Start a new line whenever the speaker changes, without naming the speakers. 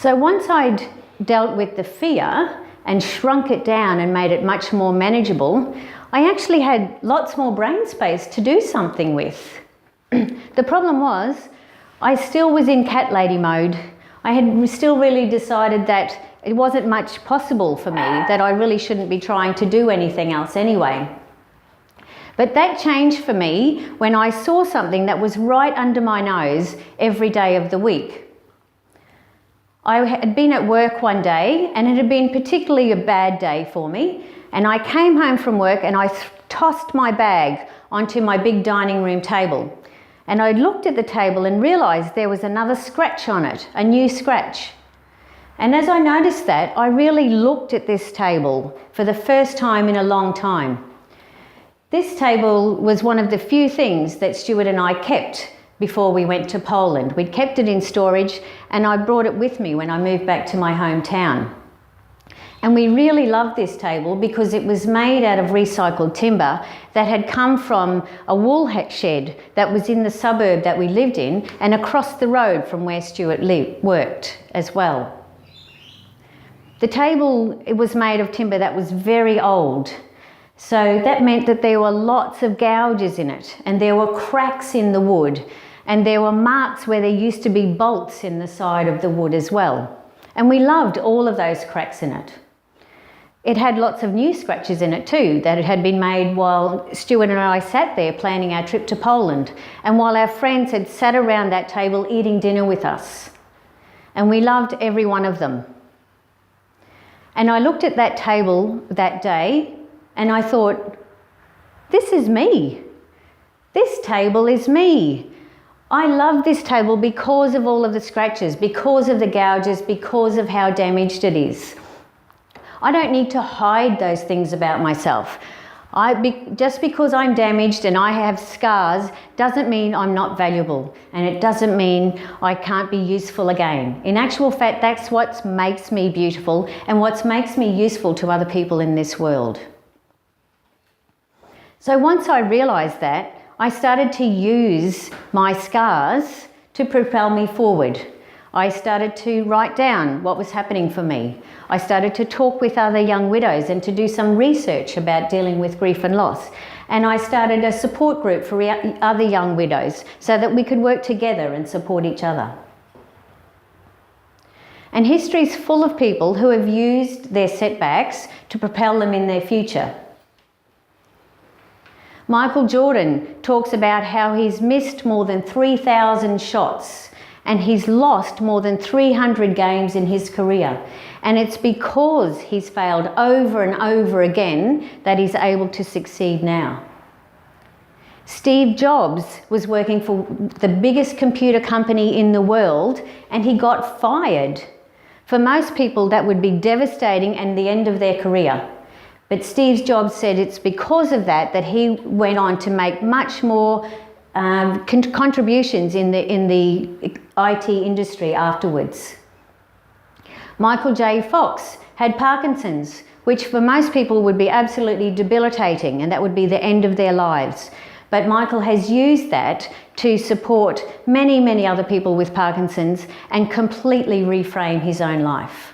So once I'd dealt with the fear and shrunk it down and made it much more manageable, I actually had lots more brain space to do something with. The problem was, I still was in cat lady mode. I had still really decided that it wasn't much possible for me, that I really shouldn't be trying to do anything else anyway. But that changed for me when I saw something that was right under my nose every day of the week. I had been at work one day and it had been particularly a bad day for me, and I came home from work and I tossed my bag onto my big dining room table. And I looked at the table and realised there was another scratch on it, a new scratch. And as I noticed that, I really looked at this table for the first time in a long time. This table was one of the few things that Stuart and I kept before we went to Poland. We'd kept it in storage and I brought it with me when I moved back to my hometown. And we really loved this table because it was made out of recycled timber that had come from a wool shed that was in the suburb that we lived in and across the road from where Stuart worked as well. The table, it was made of timber that was very old. So that meant that there were lots of gouges in it and there were cracks in the wood and there were marks where there used to be bolts in the side of the wood as well. And we loved all of those cracks in it. It had lots of new scratches in it too that had been made while Stuart and I sat there planning our trip to Poland and while our friends had sat around that table eating dinner with us. And we loved every one of them. And I looked at that table that day and I thought, this is me. This table is me. I love this table because of all of the scratches, because of the gouges, because of how damaged it is. I don't need to hide those things about myself. Just because I'm damaged and I have scars doesn't mean I'm not valuable, and it doesn't mean I can't be useful again. In actual fact, that's what makes me beautiful and what makes me useful to other people in this world. So once I realised that, I started to use my scars to propel me forward. I started to write down what was happening for me. I started to talk with other young widows and to do some research about dealing with grief and loss. And I started a support group for other young widows so that we could work together and support each other. And history is full of people who have used their setbacks to propel them in their future. Michael Jordan talks about how he's missed more than 3,000 shots and he's lost more than 300 games in his career. And it's because he's failed over and over again that he's able to succeed now. Steve Jobs was working for the biggest computer company in the world and he got fired. For most people, that would be devastating and the end of their career. But Steve Jobs said it's because of that that he went on to make much more contributions in the IT industry afterwards. Michael J. Fox had Parkinson's, which for most people would be absolutely debilitating and that would be the end of their lives. But Michael has used that to support many, many other people with Parkinson's and completely reframe his own life.